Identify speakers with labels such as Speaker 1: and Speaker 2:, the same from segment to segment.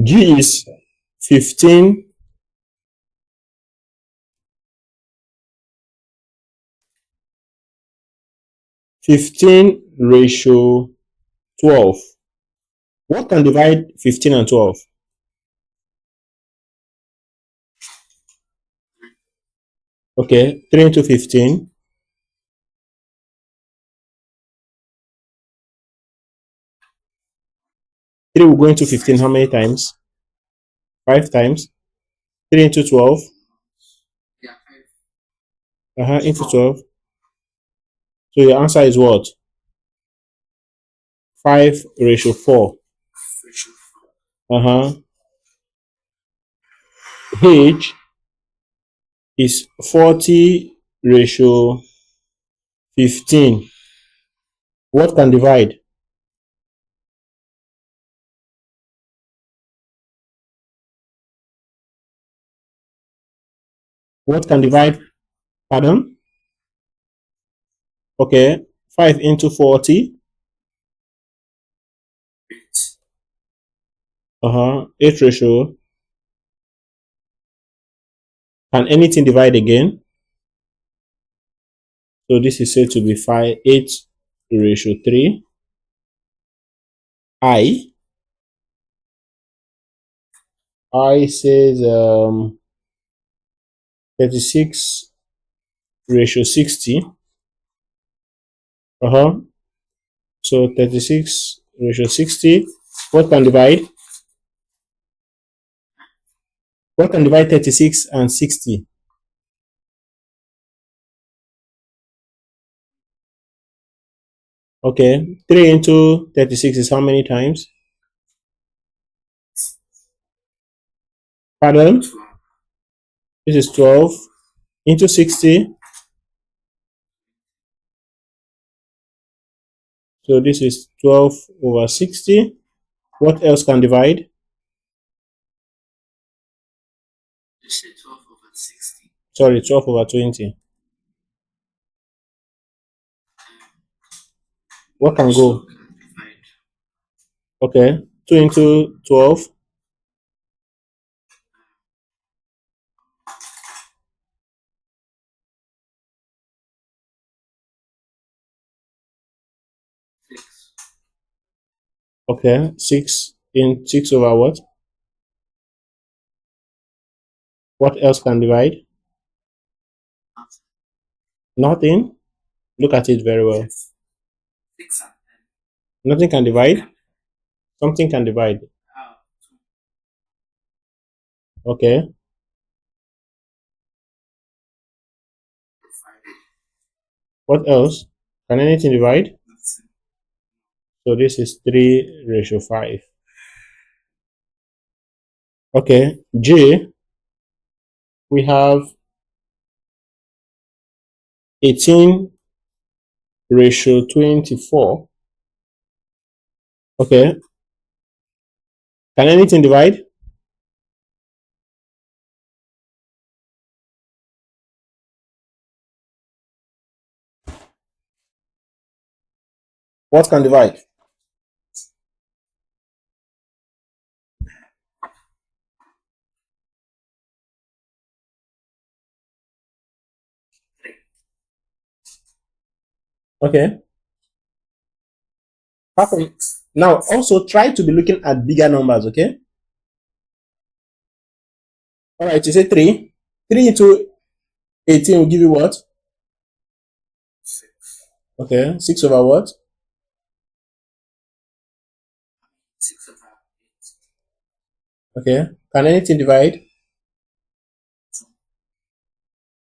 Speaker 1: G is 15. 15 ratio 12. What can divide 15 and 12? Okay, 3 into 15. 3 will go into 15 how many times? 5 times. 3 into 12. Into 12. So your answer is what? 5 ratio 4. H is 40 ratio 15. What can divide? What can divide? Pardon? Okay, 5 into 40. 8 ratio. Can anything divide again? So this is said to be 8 ratio 3. I says 36 ratio 60. So 36 ratio 60. What can divide? What can divide 36 and 60? Okay, 3 into 36 is how many times? Pardon? This is 12 into 60. So this is 12 over 60. What else can divide? Sorry, 12 over 20. What can go? Okay, 2 into 12. Okay, 6 in 6 over what? What else can divide? Nothing. Look at it very well. Nothing can divide. Something can divide. Okay. What else? Can anything divide? So this is 3 ratio 5. Okay. J, we have 18 ratio 24. Okay. Can anything divide? What can divide? Okay. Perfect. Now, also try to be looking at bigger numbers, okay? All right, you say 3. 3 into 18 will give you what? Okay, 6 over what? 6 over 8. Okay, can anything divide?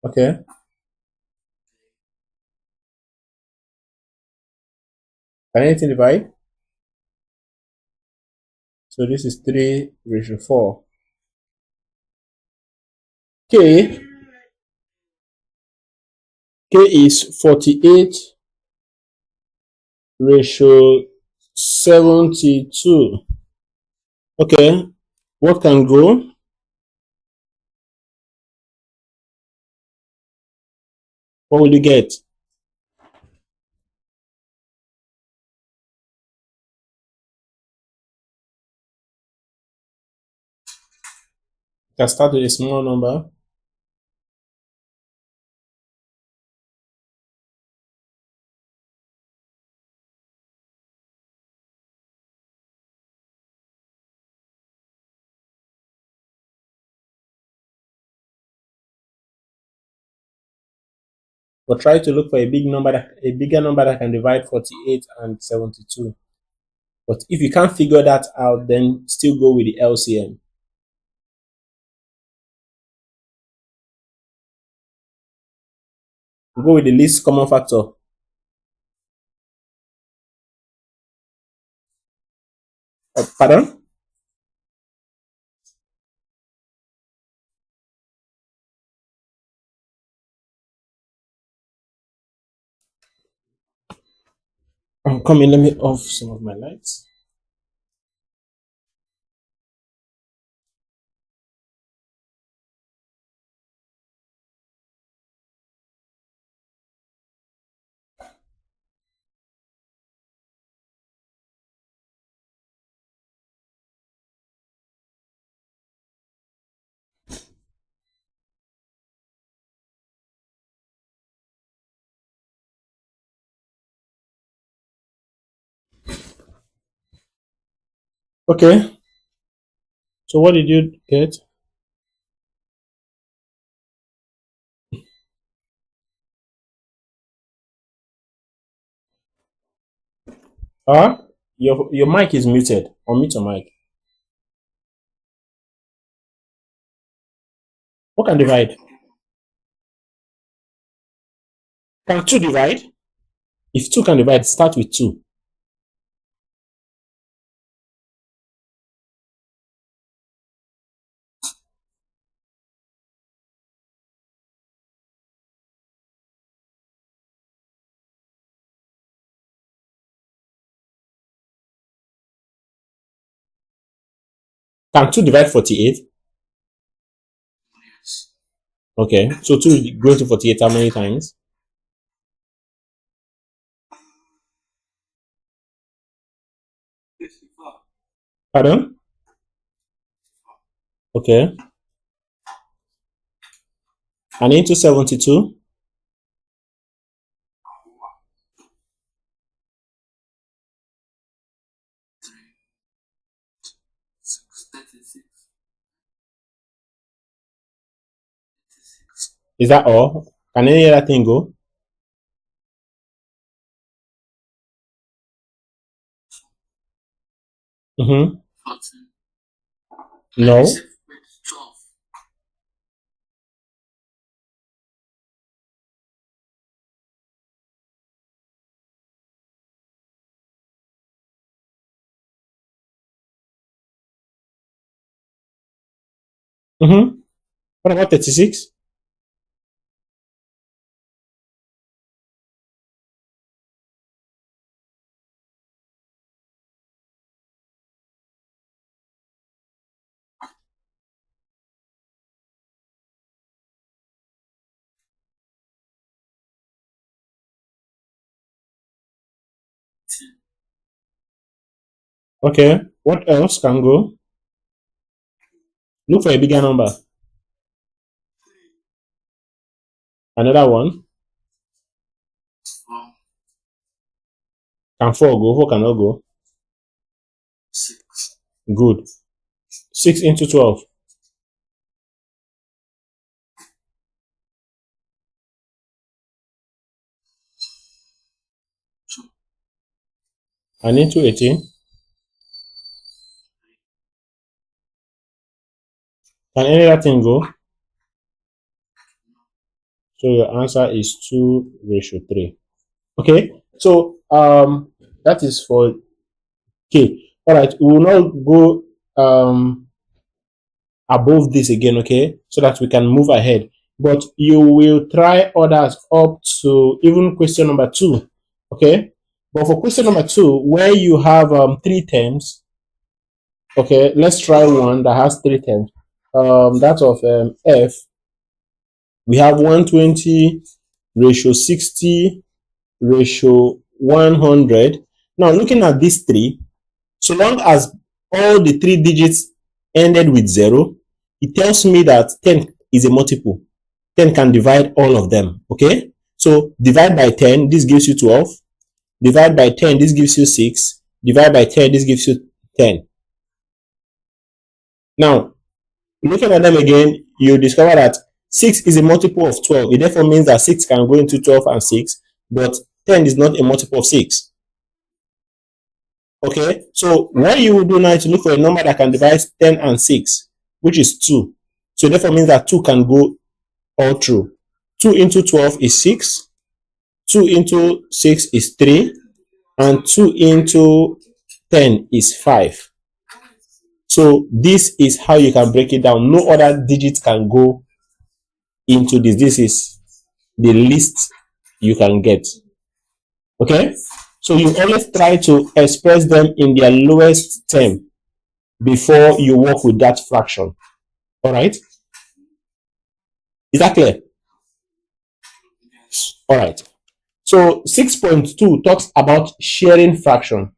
Speaker 1: Okay. Can anything divide? So this is 3 ratio 4. K is 48 ratio 72. Okay, what can go? What will you get? Can start with a small number. But try to look for a bigger number that can divide 48 and 72. But if you can't figure that out, then still go with the LCM. Go with the least common factor. Pardon? I'm coming. Let me off some of my lights. Okay. So what did you get? Your mic is muted. Unmute your mic. What can divide? Can 2 divide? If 2 can divide, start with 2. Can 2 divide 48? Okay. So 2 is going to 48 how many times? Pardon? Okay. And into 72? Is that all? Can any other thing go? Mm-hmm. No. Mm-hmm. What about 36? Okay. What else can go? Look for a bigger number. Another one. Can 4 go? 4 cannot go. Good. 6 into 12. And into 18. Can any other thing go? So your answer is 2:3. Okay. So that is for K. All right. We will not go above this again, okay, so that we can move ahead. But you will try others up to even question number 2, okay. But for question number 2, where you have 3 terms, okay, let's try one that has 3 terms. That of F, we have 120 ratio 60 ratio 100. Now looking at these 3, so long as all the 3 digits ended with 0, it tells me that 10 is a multiple. 10 can divide all of them. Okay, so divide by 10, this gives you 12. Divide by 10, this gives you 6. Divide by 10, this gives you 10. Now, looking at them again, you discover that 6 is a multiple of 12. It therefore means that 6 can go into 12 and 6, but 10 is not a multiple of 6. Okay, so what you will do now is to look for a number that can divide 10 and 6, which is 2. So therefore means that 2 can go all through. 2 into 12 is 6. 2 into 6 is 3. And 2 into 10 is 5. So this is how you can break it down. No other digit can go into this. This is the least you can get. Okay, so you always try to express them in their lowest term before you work with that fraction. All right, is that clear? All right, so 6.2 talks about sharing fraction.